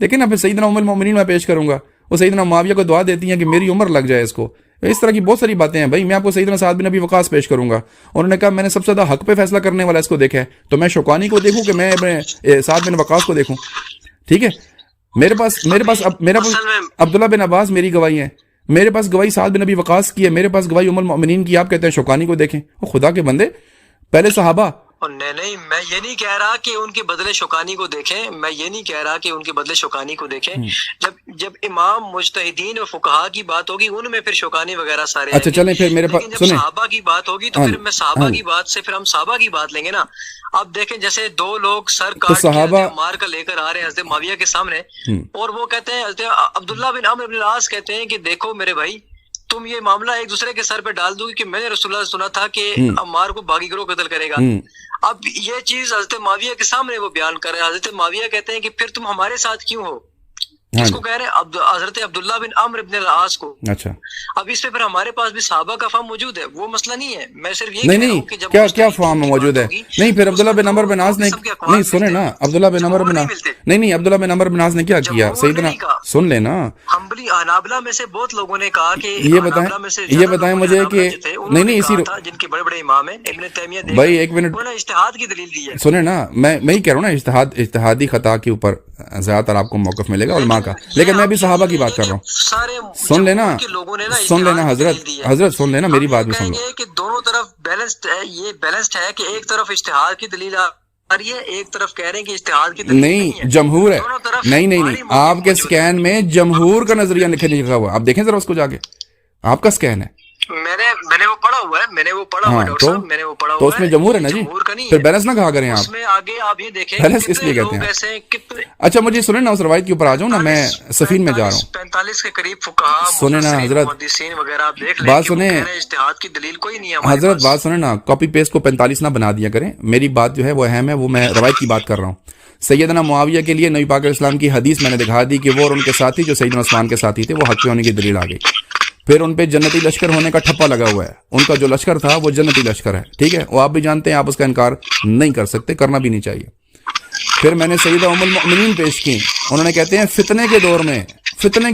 دیکھیں نا پھر سیدنا ام المومنین میں پیش کروں گا، وہ سیدنا معاویہ کو دعا دیتی ہیں کہ میری عمر لگ جائے اس کو. اس طرح کی بہت ساری باتیں ہیں بھائی. میں آپ کو سیدنا سعد بن ابی وقاص پیش کروں گا. انہوں نے کہا میں نے سب سے زیادہ حق پہ فیصلہ کرنے والا اس کو دیکھا ہے، تو میں شوکانی کو دیکھوں کہ میں سعد بن وقاص کو دیکھوں؟ ٹھیک ہے، میرے پاس عبداللہ بن عباس میری گواہی ہے، میرے پاس گواہی سعد بن ابی وقاص کی ہے، میرے پاس گواہی ام المؤمنین کی. آپ کہتے ہیں شوکانی کو دیکھیں. وہ خدا کے بندے، پہلے صحابہ. نہیں میں یہ نہیں کہہ رہا کہ ان کے بدلے شوکانی کو دیکھیں، میں یہ نہیں کہہ رہا کہ ان کے بدلے شوکانی کو دیکھیں. جب امام مجتہدین اور فقہا کی بات ہوگی ان میں پھر شوکانی وغیرہ سارے. اچھا چلیں پھر میرے پاس جب صحابہ کی بات ہوگی تو پھر میں صحابہ کی بات سے پھر ہم صحابہ کی بات لیں گے نا. اب دیکھیں جیسے دو لوگ سر کاٹ کے مار کر لے کر آ رہے ہیں حضرت معاویہ کے سامنے، اور وہ کہتے ہیں حضرت عبداللہ بن عمرو بن العاص کہتے ہیں کہ دیکھو میرے بھائی، تم یہ معاملہ ایک دوسرے کے سر پہ ڈال دو کہ میں نے رسول اللہ سے سنا تھا کہ عمار کو باغی گروہ قتل کرے گا. اب یہ چیز حضرت معاویہ کے سامنے وہ بیان کر رہے ہیں. حضرت معاویہ کہتے ہیں کہ پھر تم ہمارے ساتھ کیوں ہو؟ کس کو کہہ رہے ہیں؟ حضرت عبداللہ بن عمرو بن العاص کو. اچھا اب اس پہ پھر ہمارے پاس بھی صحابہ کا فہم موجود ہے، وہ مسئلہ نہیں ہے. میں صرف یہ نہیں کیا فہم موجود ہے. نہیں پھر عبداللہ بن عمرو بن عاص نے نہیں سنے نا، عبداللہ بن عمرو بن نہیں عبداللہ بن عمرو بن عاص نے کیا کیا سیدنا سن لینا. ہمبلی حنابلہ میں سے بہت لوگوں نے کہا کہ یہ بتائیں مجھے کہ نہیں اسی جن کے بڑے بڑے امام ہیں ابن تیمیہ بھائی ایک منٹ اجتہاد کی دلیل دی ہے. سنیں نا، میں ہی کہہ رہا ہوں نا اجتہادی خطا کے اوپر زیادہ تر آپ کو موقف ملے گا علماء کا، لیکن میں بھی صحابہ کی بات کر رہا ہوں. سن لینا حضرت سن لینا میری بات بھی سن لو. کہ دونوں طرف بیلنسڈ ہے، یہ بیلنسڈ ہے کہ ایک طرف اجتہاد کی دلیل آ رہی ہے، ایک طرف کہہ رہے ہیں کہ اجتہاد کی دلیل نہیں جمہور ہے. نہیں آپ کے سکین میں جمہور کا نظریہ لکھا ہوا، آپ دیکھیں ذرا اس کو جا کے. آپ کا سکین ہے، میں نے وہ پڑھا ہوا ہے، میں نے وہ پڑھا ہوا ہے ڈاکٹر صاحب، میں نے وہ پڑھا ہوا ہے. تو اس میں جمہور ہے نا جی، پھر بیلنس نہ کہا کریں آپ. اس میں آگے آپ یہ دیکھیں بیلنس اس لیے کہتے ہیں. اچھا مجھے سنیں نا، اس روایت کے اوپر آ جاؤں نا، میں سفین میں جا رہا ہوں. 45 کے قریب فقہا سنیں نا حضرت، وغیرہ آپ دیکھ لیں، بات سنیں اجتہاد کی دلیل کوئی نہیں ہے حضرت. بات سنیں نا، کاپی پیسٹ کو 45 نہ بنا دیا کریں. میری بات جو ہے وہ اہم ہے، وہ میں روایت کی بات کر رہا ہوں. سیدنا معاویہ کے لیے نبی پاک علیہ السلام کی حدیث میں نے دکھا دی کہ وہ اور ان کے ساتھی جو سیدنا عثمان کے ساتھی تھے وہ حق پہ ہونے کی دلیل آ گئی. پھر ان پہ جنتی لشکر ہونے کا ٹھپا لگا ہوا ہے. ان کا جو لشکر تھا وہ جنتی لشکر ہے، ٹھیک ہے، وہ آپ بھی جانتے ہیں، آپ اس کا انکار نہیں کر سکتے، کرنا بھی نہیں چاہیے. پھر میں نے سیدہ ام المؤمنین پیش کی. انہوں نے کہتے ہیں فتنے کے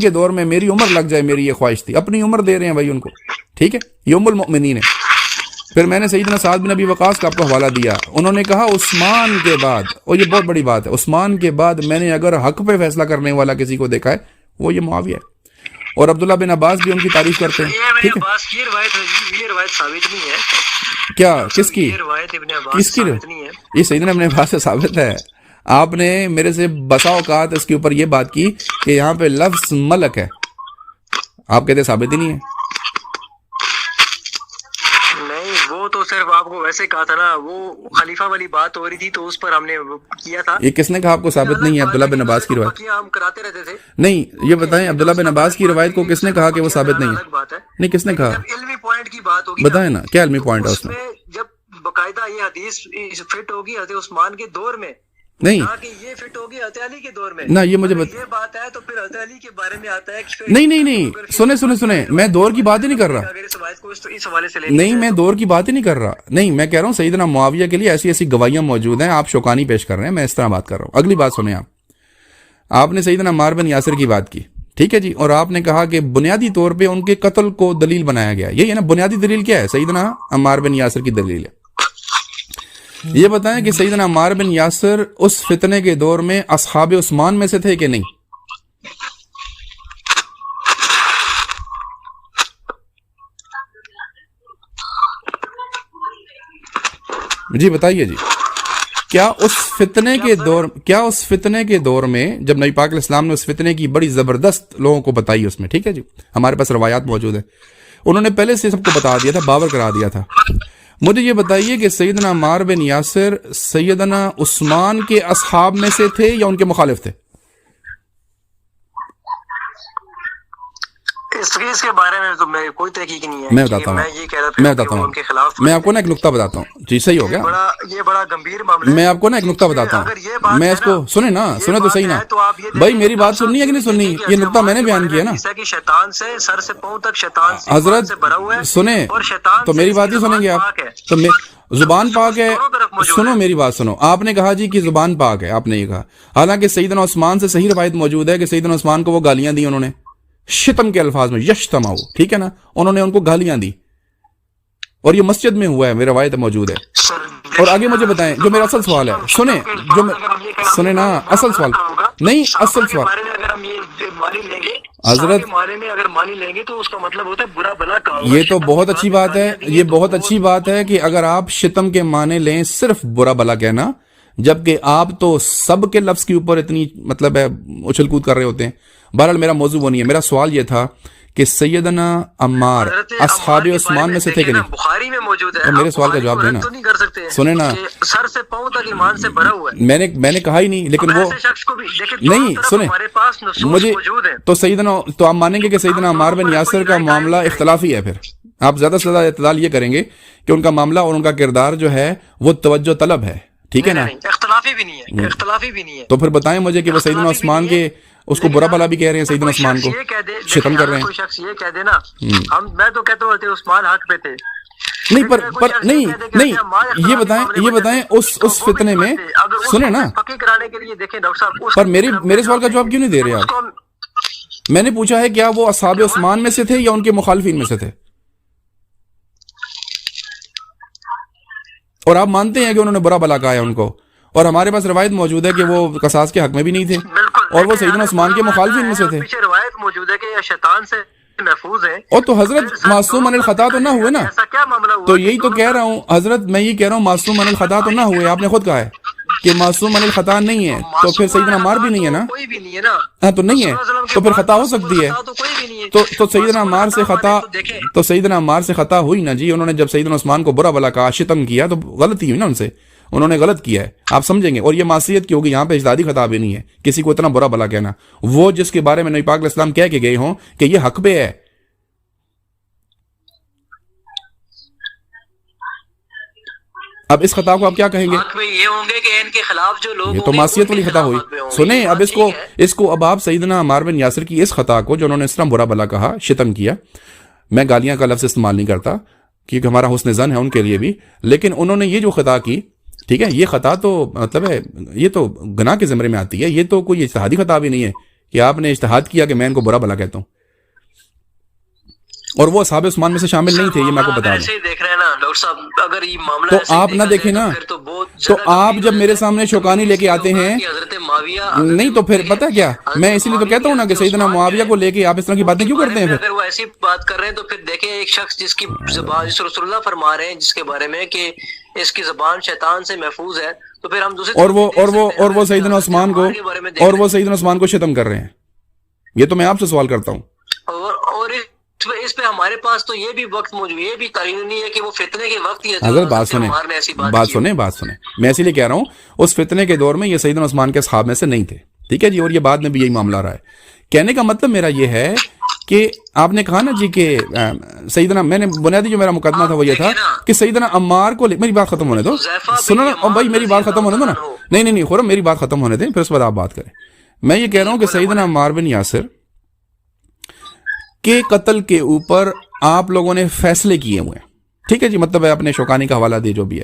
دور میں میری عمر لگ جائے، میری یہ خواہش تھی. اپنی عمر دے رہے ہیں بھائی ان کو، ٹھیک ہے، یہ ام المؤمنین ہے. پھر میں نے سیدنا سعد بن ابی وقاص کا آپ کو حوالہ دیا. انہوں نے کہا عثمان کے بعد، اور یہ بہت بڑی بات ہے، عثمان کے بعد میں نے اگر حق پہ فیصلہ کرنے والا کسی کو دیکھا ہے وہ یہ معاویہ ہے. اور عبداللہ بن عباس بھی ان کی تعریف کرتے ہیں. ٹھیک ہے، یہ روایت ثابت نہیں ہے. کیا کس کی؟ کس کی؟ یہ سیدنا ابن عباس سے ثابت ہے. آپ نے میرے سے بسا اوقات اس کے اوپر یہ بات کی کہ یہاں پہ لفظ ملک ہے، آپ کہتے ثابت ہی نہیں ہے. وہ تو صرف آپ کو ویسے کہا تھا نا، وہ خلیفہ والی بات ہو رہی تھی تو اس پر ہم نے کیا تھا. یہ کس نے کہا آپ کو ثابت نہیں ہے عبداللہ بن عباس کی روایت؟ ہم کراتے رہتے تھے. نہیں یہ بتائیں عبداللہ بن عباس کی روایت کو کس نے کہا کہ وہ ثابت نہیں ہے؟ نہیں کس نے کہا؟ علمی پوائنٹ کی بات ہوگی، بتائیں نا کیا علمی پوائنٹ ہے اس میں؟ جب باقاعدہ یہ حدیث فٹ ہوگی حضرت عثمان کے دور میں، نہیں یہ فٹ ہوگی حضرت علی کے دور میں. نہ یہ مجھے یہ بات ہے تو پھر حضرت علی کے بارے میں آتا ہے. نہیں سنیں میں دور کی بات ہی نہیں کر رہا. نہیں میں دور کی بات ہی نہیں کر رہا. نہیں میں کہہ رہا ہوں سیدنا معاویہ کے لیے ایسی گواہیاں موجود ہیں، آپ شوکانی پیش کر رہے ہیں، میں اس طرح بات کر رہا ہوں. اگلی بات سنیں. آپ نے سیدنا عمار بن یاسر کی بات کی، ٹھیک ہے جی، اور آپ نے کہا کہ بنیادی طور پہ ان کے قتل کو دلیل بنایا گیا. یہی ہے نا بنیادی دلیل کیا ہے؟ سیدنا عمار بن یاسر کی دلیل ہے. یہ بتائیں کہ سیدنا عمار بن یاسر اس فتنے کے دور میں اصحاب عثمان میں سے تھے کہ نہیں؟ جی بتائیے جی. کیا اس فتنے کے دور میں جب نبی پاک علیہ السلام نے اس فتنے کی بڑی زبردست لوگوں کو بتائی اس میں، ٹھیک ہے جی، ہمارے پاس روایات موجود ہیں، انہوں نے پہلے سے سب کو بتا دیا تھا، باور کرا دیا تھا. مجھے یہ بتائیے کہ سیدنا عمار بن یاسر سیدنا عثمان کے اصحاب میں سے تھے یا ان کے مخالف تھے؟ اس کے بارے میں تو میں کوئی تحقیق نہیں ہے. میں بتاتا ہوں میں آپ کو نا ایک نقطہ بتاتا ہوں. جی صحیح ہو گیا، یہ بڑا گمبھیر معاملہ ہے. میں آپ کو نا ایک نقطہ بتاتا ہوں، میں اس کو سنیں تو صحیح نا بھائی، میری بات سننی ہے کہ نہیں سننی؟ یہ نقطہ میں نے بیان کیا نا. شیطان سے سر سے پاؤں تک شیطان حضرت سنیں تو میری بات ہی سنیں گے آپ. تو زبان پاک ہے. سنو میری بات سنو, آپ نے کہا جی کہ زبان پاک ہے, آپ نے یہ کہا, حالانکہ سیدنا عثمان سے صحیح روایت موجود ہے کہ سیدنا عثمان کو وہ گالیاں دی انہوں نے شتم کے الفاظ میں, یشتماؤ, ٹھیک ہے نا, انہوں نے ان کو گالیاں دی, اور یہ مسجد میں ہوا ہے, میری روایت موجود ہے. اور آگے مجھے بتائیں جو میرا اصل سوال ہے, سنیں نا, اصل سوال نہیں, اصل سوال حضرت, اگر مانی لیں گے تو اس کا مطلب ہوتا ہے برا بلا کا. یہ تو بہت اچھی بات ہے, یہ بہت اچھی بات ہے کہ اگر آپ شتم کے معنی لیں صرف برا بلا کہنا, جبکہ آپ تو سب کے لفظ کے اوپر اتنی مطلب ہے اچھل کود کر رہے ہوتے ہیں. بہرحال میرا موضوع وہ نہیں ہے, میرا سوال یہ تھا کہ سیدنا عمار اصحاب عثمان میں سے تھے کہ نہیں؟ بخاری میں موجود ہے. تو میرے سوال کا جواب دینا, سنیں نا, سر سے پاؤں تک ایمان سے بھرا ہوا ہے. میں نے کہا ہی نہیں, لیکن وہ نہیں سنیں, مجھے تو سیدنا, تو آپ مانیں گے کہ سیدنا عمار بن یاسر کا معاملہ اختلافی ہے, پھر آپ زیادہ سے زیادہ اعتدال یہ کریں گے کہ ان کا معاملہ اور ان کا کردار جو ہے وہ توجہ طلب ہے, ٹھیک ہے نا, اختلافی بھی نہیں ہے, اختلافی بھی نہیں ہے. تو پھر بتائیں مجھے کہ وہ سیدنا عثمان کے اس کو برا بھلا بھی کہہ رہے ہیں, سیدنا عثمان کو شتم کر رہے ہیں. کوئی شخص یہ کہہ دے نا, میں تو کہتا ہوں عثمان حق پہ تھے, نہیں پر نہیں یہ بتائیں اس فتنے میں, سنیں نا, کرانے کے لیے دیکھیں ڈاکٹر صاحب, پر میرے سوال کا جواب کیوں نہیں دے رہے آپ؟ میں نے پوچھا ہے کیا وہ اصحاب عثمان میں سے تھے یا ان کے مخالفین میں سے تھے, اور آپ مانتے ہیں کہ انہوں نے برا بھلا کہا ہے ان کو, اور ہمارے پاس روایت موجود ہے کہ وہ قصاص کے حق میں بھی نہیں تھے, اور وہ سیدنا عثمان کے مخالفین میں سے تھے. پیچھے روایت موجود ہے کہ یہ شیطان سے محفوظ ہے, اور تو حضرت معصوم عن الخطا تو نہ ہوئے نا, ایسا کیا معاملہ ہوا؟ تو یہی تو کہہ رہا ہوں حضرت, میں یہ کہہ رہا ہوں معصوم عن الخطا تو نہ ہوئے, آپ نے خود کہا ہے کہ معصوم عن الخطا نہیں ہے, تو پھر سیدنا عمار بھی نہیں ہے نا, کوئی بھی نہیں ہے نا, ہاں تو نہیں ہے, تو پھر خطا ہو سکتی ہے, تو سیدنا عمار سے خطا, تو سیدنا عمار سے خطا ہوئی نا جی, انہوں نے جب سیدنا عثمان کو برا بھلا کہا, شتم کیا, تو غلطی ہوئی نا ان سے, انہوں نے غلط کیا ہے, آپ سمجھیں گے. اور یہ معصیت کی ہوگی, یہاں پہ اجتہادی خطا بھی نہیں ہے کسی کو اتنا برا بھلا کہنا, وہ جس کے بارے میں نبی پاک علیہ السلام کہہ کے گئے ہوں کہ یہ حق پہ ہے. اب اس خطا کو آپ کیا کہیں گے؟ یہ ہوں گے کہ ان کے خلاف جو لوگ, یہ تو معصیت والی خطا ہوئی. سنیں اب اس کو اب آپ سیدنا عمار بن یاسر کی اس خطا کو, جو انہوں نے اس طرح برا بھلا کہا, شتم کیا, میں گالیاں کا لفظ استعمال نہیں کرتا کیونکہ ہمارا حسن ظن ہے ان کے لیے بھی, لیکن انہوں نے یہ جو خطا کی, ٹھیک ہے, یہ خطا تو مطلب ہے یہ تو گناہ کے زمرے میں آتی ہے, یہ تو کوئی اجتہادی خطا بھی نہیں ہے کہ آپ نے اجتہاد کیا کہ میں ان کو برا بھلا کہتا ہوں, اور وہ اصحاب عثمان میں سے شامل نہیں تھے, یہ میں آپ کو بتا دوں. دیکھ رہے ہیں نا ڈاکٹر صاحب, اگر یہ معاملہ تو آپ نہ دیکھیں نا, تو آپ جب میرے سامنے شوکانی لے کے آتے ہیں, نہیں تو پھر پتہ کیا, میں اسی لیے تو کہتا ہوں نا کہ سیدنا معاویہ کو لے کے آپ اس طرح کی باتیں کیوں کرتے ہیں؟ پھر اگر وہ ایسی بات کر رہے ہیں تو پھر دیکھیں ایک شخص جس کی زبان, جس رسول اللہ فرما رہے ہیں جس کے بارے میں کہ اس کی زبان شیطان سے محفوظ ہے, تو پھر ہم دوسرے اور وہ سیدنا عثمان کو, اور وہ سیدنا عثمان کو شتم کر رہے ہیں. یہ تو میں آپ سے سوال کرتا ہوں, اور اس پہ ہمارے پاس تو یہ بھی وقت موجود, یہ بھی تعین نہیں ہے کہ وہ فتنے کے وقت ہی اگر بات سنیں, میں اسی لیے کہہ رہا ہوں اس فتنے کے دور میں یہ سیدنا عثمان کے اصحاب میں سے نہیں تھے, ٹھیک ہے جی, اور یہ بعد میں بھی یہی معاملہ رہا ہے. کہنے کا مطلب میرا یہ ہے کہ آپ نے کہا نا جی کہ سیدنا, میں نے بنیادی جو میرا مقدمہ تھا وہ یہ تھا کہ سیدنا عمار کو, میری بات ختم ہونے دو, سنو نا بھائی, میری بات ختم ہونے دو نا, نہیں خورم, میری بات ختم ہونے دیں, پھر اس کے بعد آپ بات کریں. میں یہ کہہ رہا ہوں کہ سیدنا عمار بن یاسر کے قتل کے اوپر آپ لوگوں نے فیصلے کیے ہوئے ہیں, ٹھیک ہے جی, مطلب ہے اپنے شوکانی کا حوالہ دے جو بھی ہے,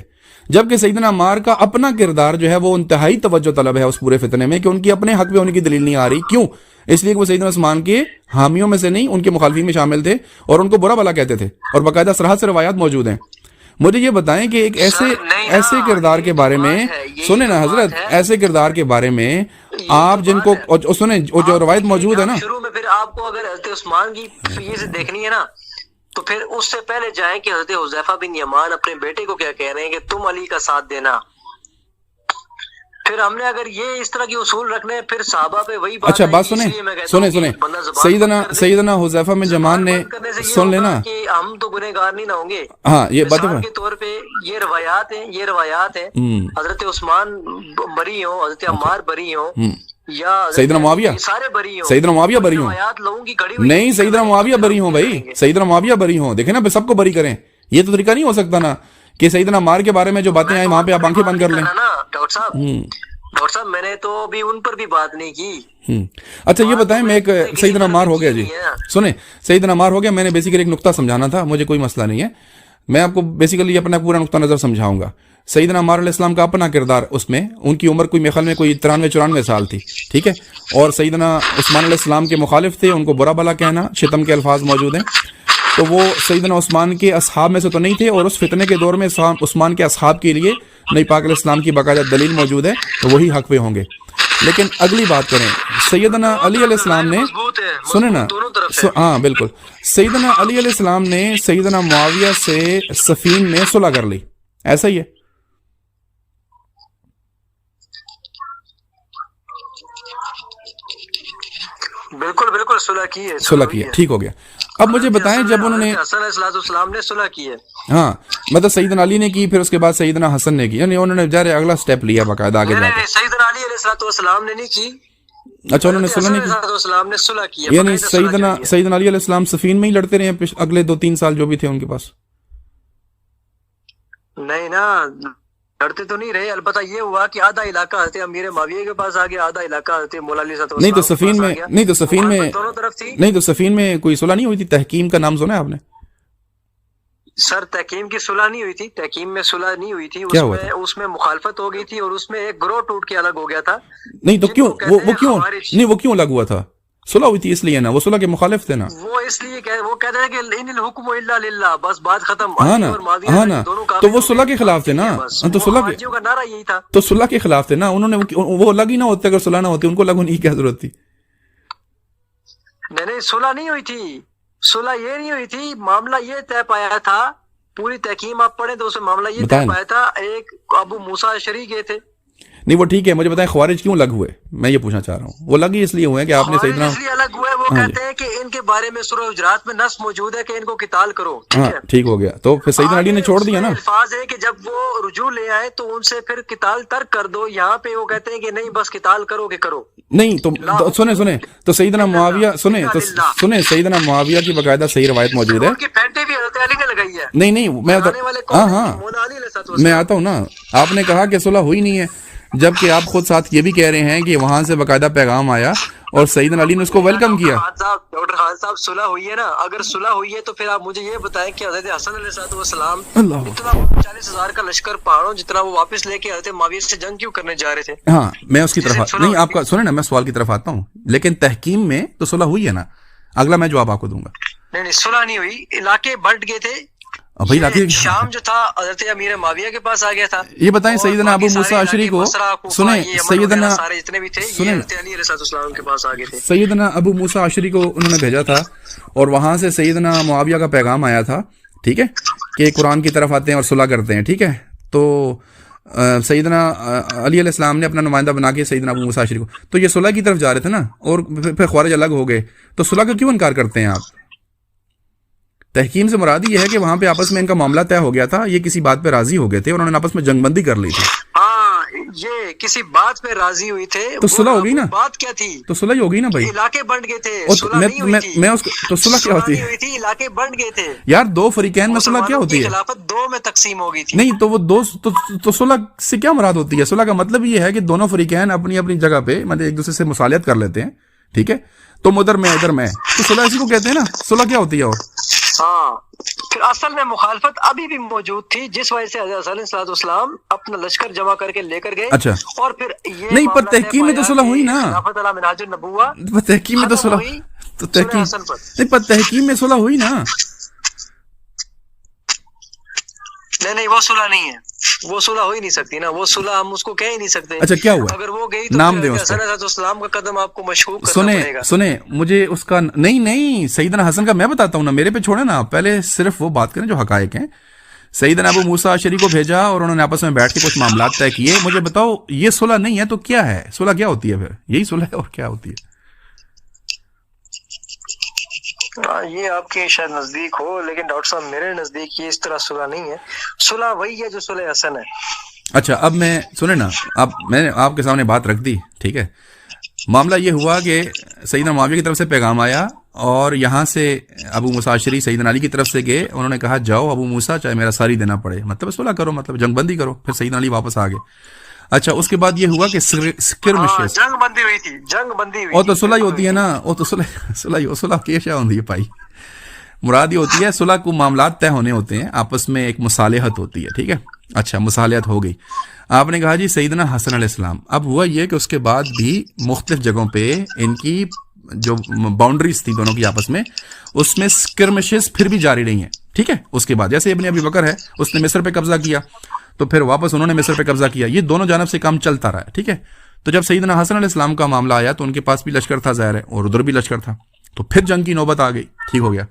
جبکہ سیدنا عمار کا اپنا کردار جو ہے وہ انتہائی توجہ طلب ہے اس پورے فتنے میں, کہ ان کی اپنے حق پہ ہونے کی دلیل نہیں آ رہی. کیوں؟ اس لیے کہ وہ سیدنا عثمان کے حامیوں میں سے نہیں, ان کے مخالفین میں شامل تھے, اور ان کو برا بھلا کہتے تھے, اور باقاعدہ صراحت سے روایات موجود ہیں. مجھے یہ بتائیں کہ ایک ایسے کردار کے بارے میں, سنیں نا حضرت, ایسے کردار کے بارے میں آپ جن کو, سنیں جو روایت موجود ہے نا, شروع میں پھر آپ کو اگر حضرت عثمان کی یہ دیکھنی ہے نا, تو پھر اس سے پہلے جائیں کہ حضرت حذیفہ بن یمان اپنے بیٹے کو کیا کہہ رہے ہیں کہ تم علی کا ساتھ دینا. پھر ہم نے اگر یہ اس طرح کی اصول رکھنے ہیں, پھر صحابہ پہ وہی بات. اچھا بات سنیں, سیدنا حذیفہ بن یمان نے, سن لینا, ہم تو گنہگار نہیں نہ ہوں گے. ہاں, یہ بات کے طور پہ یہ روایات ہیں, حضرت عثمان بری ہوں, حضرت عمار بری ہوں, یا سیدنا معاویہ, سارے بری ہوں, سیدنا معاویہ بری ہوں, نہیں سیدنا معاویہ بری ہوں بھائی, سیدنا معاویہ بری ہوں, دیکھیں نا, سب کو بری کریں. یہ تو طریقہ نہیں ہو سکتا نا کہ سیدنا عمار کے بارے میں جو باتیں آئیں وہاں پہ آپ آنکھیں بند کر لیں. ڈاکٹر صاحب میں نے تو ابھی ان پر بھی بات نہیں کی. اچھا یہ بتائیں, میں ایک سیدنا عمار ہو گیا جی, سنیں, سیدنا عمار ہو گیا, میں نے بیسیکلی ایک نقطہ سمجھانا تھا, مجھے کوئی مسئلہ نہیں ہے. میں آپ کو بیسیکلی اپنا پورا نقطہ نظر سمجھاؤں گا. سیدنا عمار علیہ السلام کا اپنا کردار اس میں، ان کی عمر کوئی میرے خیال میں کوئی 93-94 سال تھی، ٹھیک ہے، اور سیدنا عثمان علیہ السلام کے مخالف تھے، ان کو برا بلا کہنا، شتم کے الفاظ موجود ہیں. تو وہ سیدنا عثمان کے اصحاب میں سے تو نہیں تھے، اور اس فتنے کے دور میں عثمان کے اصحاب کے لیے نبی پاک علیہ السلام کی باقاعدہ دلیل موجود ہے، تو وہی حق پہ ہوں گے. لیکن اگلی بات کریں، سیدنا علی علیہ السلام نے، سنیں نا، ہاں بالکل، سیدنا علی علیہ السلام نے سیدنا معاویہ سے صفین میں صلح کر لی، ایسا ہی ہے؟ بالکل بالکل صلح کی ہے، صلح کی ہے، ٹھیک ہو گیا. اب مجھے بتائیں، جب انہوں نے حسن علیہ السلام نے صلح کی ہے، ہاں مطلب سیدنا علی نے کی، پھر اس کے بعد سیدنا حسن نے کی، یعنی انہوں نے جارے اگلا سٹیپ لیا باقاعدہ آگے جا کے. سیدنا علی علیہ السلام نے نہیں کی، اچھا انہوں نے صلح نہیں کی، السلام نے صلح کی، یعنی سیدنا علی علیہ السلام صفین میں ہی لڑتے رہے اگلے 2-3 سال جو بھی تھے ان کے پاس؟ نہیں نا، لڑتے تو نہیں رہے، البتہ یہ ہوا کہ آدھا علاقہ حضرت امیر معاویہ کے پاس آ گیا، آدھا علاقہ حضرت مولا علی صاحب نہیں تو صفین میں، نہیں تو صفین میں، دونوں طرف تھی. نہیں تو صفین میں کوئی صلح نہیں ہوئی تھی؟ تحکیم کا نام سنا ہے آپ نے؟ سر تحکیم کی صلح نہیں ہوئی تھی، تحکیم میں صلح نہیں ہوئی تھی، کیا ہوا تھا؟ اس میں مخالفت ہو گئی تھی، اور اس میں ایک گروہ ٹوٹ کے الگ ہو گیا تھا. نہیں تو کیوں وہ کیوں نہیں، وہ کیوں الگ ہوا تھا؟ صلح ہوئی تھی اس لیے نا، وہ صلح کے مخالف تھے نا. وہ اس لیے وہ کہتے ہیں کہ ان الحکم الا للہ، بس بات ختم. ہاں نا، ہاں نا، تو وہ صلح کے خلاف تھے نا، تو صلح کا نعرہ یہی تھا، تو صلح کے خلاف تھے نا. انہوں نے وہ الگ ہی نہ ہوتے، اگر صلح نہ ہوتی ان کو الگ ہونے کی کیا ضرورت تھی؟ نہیں صلح نہیں ہوئی تھی، صلح یہ نہیں ہوئی تھی، معاملہ یہ طے پایا تھا، پوری تحکیم آپ پڑھیں تو اس میں معاملہ یہ طے پایا تھا، ایک ابو موسیٰ اشعری گئے تھے. نہیں وہ ٹھیک ہے، مجھے بتائیں خوارج کیوں الگ ہوئے؟ میں یہ پوچھنا چاہ رہا ہوں. وہ الگ ہی اس لیے ہوئے کہ آپ نے سیدنا اس لیے الگ ہوئے، وہ کہتے ہیں کہ ان کے بارے میں سورہ حجرات میں نص موجود ہے کہ ان کو قتال کرو. ہاں ٹھیک ہو گیا، تو پھر سیدنا علی نے چھوڑ دیا نا. الفاظ ہے کہ جب وہ رجوع لے آئے تو ان سے پھر قتال ترک کر دو. یہاں پہ وہ کہتے ہیں کہ نہیں بس قتال کرو کہ کرو. نہیں تو سنیں تو سیدنا معاویہ، سنیں سیدنا معاویہ کی باقاعدہ صحیح روایت موجود ہے. نہیں میں آتا ہوں نا. آپ نے کہا کہ صلح ہوئی نہیں ہے، جبکہ آپ خود ساتھ یہ بھی کہہ رہے ہیں کہ وہاں سے باقاعدہ پیغام آیا اور سیدنا علی نے اس کو ویلکم کیا. ڈاکٹر خان صاحب صلح ہوئی ہے نا، اگر صلح ہوئی ہے تو پھر آپ مجھے یہ بتائیں کہ حضرت حسن علیہ السلام اتنا 40,000 کا لشکر پہاڑوں جتنا وہ واپس لے کے حضرت معاویہ سے جنگ کیوں کرنے جا رہے تھے؟ ہاں میں اس کی طرف نہیں، آپ کا سنیں نا، میں سوال کی طرف آتا ہوں. لیکن تحکیم میں تو صلح ہوئی ہے نا، اگلا میں جواب آپ کو دوں گا. نہیں صلح نہیں ہوئی، علاقے بٹ گئے تھے. شام جو تھا حضرت امیر معاویہ کے پاس آ گیا تھا. یہ بتائیں سیدنا ابو موسیٰ اشعری کو، سنیں سیدنا جتنے بھی تھے یہ حضرت علی علیہ السلام کے پاس آ گئے تھے. سیدنا ابو موسیٰ اشعری کو انہوں نے بھیجا تھا اور وہاں سے سیدنا معاویہ کا پیغام آیا تھا، ٹھیک ہے، کہ قرآن کی طرف آتے ہیں اور صلح کرتے ہیں، ٹھیک ہے. تو سیدنا علی علیہ السلام نے اپنا نمائندہ بنا کے سیدنا ابو موسیٰ اشعری کو، تو یہ صلح کی طرف جا رہے تھے نا، اور پھر خوارج الگ ہو گئے، تو صلح کا کیوں انکار کرتے ہیں آپ؟ تحکیم سے مراد یہ ہے کہ وہاں پہ آپس میں ان کا معاملہ طے ہو گیا تھا، یہ کسی بات پہ راضی ہو گئے تھے اور انہوں نے آپس میں جنگ بندی کر لی تھی. ہاں یہ کسی بات پہ راضی ہوئی تھے، تو صلح ہو گئی نا. بات کیا تھی؟ تو صلح ہی ہو گئی نا بھائی، علاقے بنٹ گئے تھے. میں اس تو صلح کیا ہوتی ہے؟ علاقے بنٹ گئے تھے یار، دو فریقین میں صلح کیا ہوتی ہے؟ خلافت دو میں تقسیم ہو گئی تھی. نہیں تو وہ دو تو صلح سے کیا مراد ہوتی ہے؟ صلح کا مطلب یہ ہے کہ دونوں فریقین اپنی اپنی جگہ پہ مطلب ایک دوسرے سے مصالحت کر لیتے ہیں، ٹھیک ہے. تم ادھر میں ادھر میں، تو صلح اسی کو کہتے ہیں نا. صلح کیا ہوتی ہے؟ اور ہاں پھر اصل میں مخالفت ابھی بھی موجود تھی، جس وجہ سے حضرت علیہ السلام اپنا لشکر جمع کر کے لے کر گئے. اچھا، اور پھر یہ نہیں پر تحکیم میں تو صلح ہوئی نا. منہاج النبوہ تحکیم میں تو صلح ہوئی، تو تحکیم نہیں، پر تحکیم میں صلح ہوئی نا. نہیں وہ صلح نہیں ہے، وہ صلح ہو ہی نہیں سکتی نا، وہ صلح ہم اس کو کہہ ہی نہیں سکتے. اچھا کیا ہوا؟ اگر وہ گئی تو نام دیں اس کا. حضرت السلام کا قدم آپ کو مشکوک کرنا پڑے گا. سنیں مجھے اس کا نہیں سیدنا حسن کا میں بتاتا ہوں نا، میرے پہ چھوڑے نا آپ، پہلے صرف وہ بات کریں جو حقائق ہیں. سیدنا ابو موسیٰ اشعری کو بھیجا اور انہوں نے آپس میں بیٹھ کے کچھ معاملات طے کیے. مجھے بتاؤ یہ صلح نہیں ہے تو کیا ہے؟ صلح کیا ہوتی ہے پھر؟ یہی صلح ہے اور کیا ہوتی ہے؟ یہ آپ کے شاید نزدیک ہو، لیکن ڈاکٹر صاحب میرے نزدیک یہ اس طرح صلح نہیں ہے. صلح وہی ہے جو صلح حسن ہے. اچھا اب میں سنیں نا، اب میں نے آپ کے سامنے بات رکھ دی، ٹھیک ہے. معاملہ یہ ہوا کہ سیدنا معاویہ کی طرف سے پیغام آیا اور یہاں سے ابو موسیٰ اشعری سیدنا علی کی طرف سے گئے. انہوں نے کہا جاؤ ابو موسیٰ، چاہے میرا ساری دینا پڑے، مطلب صلح کرو، مطلب جنگ بندی کرو. پھر سیدنا علی واپس آ گئے. اچھا اس کے بعد یہ ہوا کہ جنگ بندی ہوئی تھی، جنگ بندی ہوئی. اور تو صلح ہی ہوتی ہے نا، وہ تو صلح کی اشیاء ہوتی ہے بھائی. مراد یہ ہوتی ہے صلح کو معاملات طے ہونے ہوتے ہیں، آپس میں ایک مصالحت ہوتی ہے، ٹھیک ہے. اچھا مصالحت ہو گئی. آپ نے کہا جی سیدنا حسن علیہ السلام، اب ہوا یہ کہ اس کے بعد بھی مختلف جگہوں پہ ان کی جو باؤنڈریز تھی دونوں کی آپس میں، اس میں اسکرمشز پھر بھی جاری رہی ہیں، ٹھیک ہے. اس کے بعد جیسے ابن ابی بکر ہے، اس نے مصر پہ قبضہ کیا، تو پھر واپس انہوں نے مصر پہ قبضہ کیا، یہ دونوں جانب سے کام چلتا رہا ہے، ٹھیک ہے. تو جب سیدنا حسن علیہ السلام کا معاملہ آیا تو ان کے پاس بھی لشکر تھا ظاہر ہے، اور ادھر بھی لشکر تھا، تو پھر جنگ کی نوبت آ گئی، ٹھیک ہو گیا.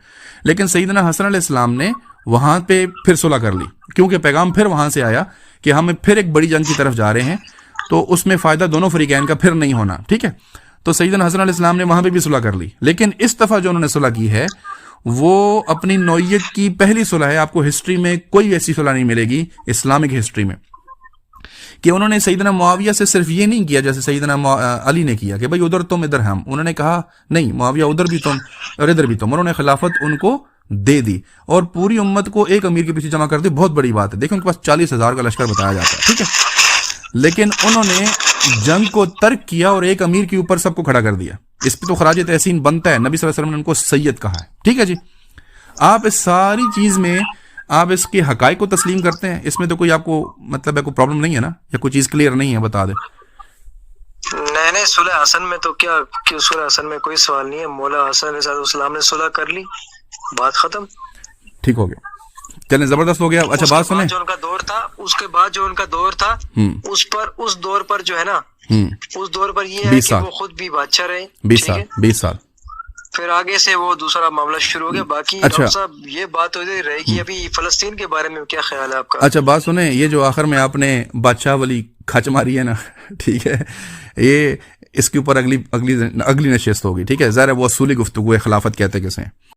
لیکن سیدنا حسن علیہ السلام نے وہاں پہ پھر صلح کر لی، کیونکہ پیغام پھر وہاں سے آیا کہ ہم پھر ایک بڑی جنگ کی طرف جا رہے ہیں، تو اس میں فائدہ دونوں فریقین کا پھر نہیں ہونا، ٹھیک ہے. تو سیدنا حسن علیہ السلام نے وہاں پہ بھی صلح کر لی. لیکن اس دفعہ جو انہوں نے صلح کی ہے وہ اپنی نوعیت کی پہلی صلح ہے. آپ کو ہسٹری میں کوئی ایسی صلح نہیں ملے گی اسلامک ہسٹری میں کہ انہوں نے سیدنا معاویہ سے صرف یہ نہیں کیا جیسے سیدنا علی نے کیا کہ بھائی ادھر تم ادھر ہم. انہوں نے کہا نہیں، معاویہ ادھر بھی تم اور ادھر بھی تم. انہوں نے خلافت ان کو دے دی اور پوری امت کو ایک امیر کے پیچھے جمع کر دی. بہت بڑی بات ہے. دیکھیں ان کے پاس 40,000 کا لشکر بتایا جاتا ہے، ٹھیک ہے. لیکن انہوں نے جنگ کو ترک کیا اور ایک امیر کے اوپر سب کو کھڑا کر دیا. اس پہ تو خراج تحسین بنتا ہے. نبی صلی اللہ علیہ وسلم نے ان کو سید کہا ہے، ٹھیک ہے جی. آپ اس ساری چیز میں آپ اس کے حقائق کو تسلیم کرتے ہیں، اس میں تو کوئی آپ کو مطلب ہے کوئی پرابلم نہیں ہے نا، یا کوئی چیز کلیئر نہیں ہے؟ بتا دیں. نہیں، صلح حسن میں تو کیا صلح حسن میں کوئی سوال نہیں ہے. مولا حسن علیہ السلام نے صلح کر لی، بات ختم، ٹھیک ہو گیا. چلیں زبردست ہو گیا. اچھا بات سنیں، جو ان کا دور تھا، اس کے بعد جو ان کا دور تھا، اس دور پر جو ہے نا، اس دور پر یہ ہے کہ وہ خود بھی بادشاہ رہے 20 سال. پھر آگے سے وہ دوسرا معاملہ شروع ہو گیا. باقی ڈاکٹر صاحب یہ بات ہو رہے گی ابھی فلسطین کے بارے میں کیا خیال ہے آپ کا؟ اچھا بات سنیں، یہ جو آخر میں آپ نے بادشاہ والی کھچ ماری ہے نا، ٹھیک ہے، یہ اس کے اوپر اگلی نشست ہوگی، ٹھیک ہے. ظاہر ہے وہ اصولی گفتگو ہے، خلافت کہتے کسے ہیں.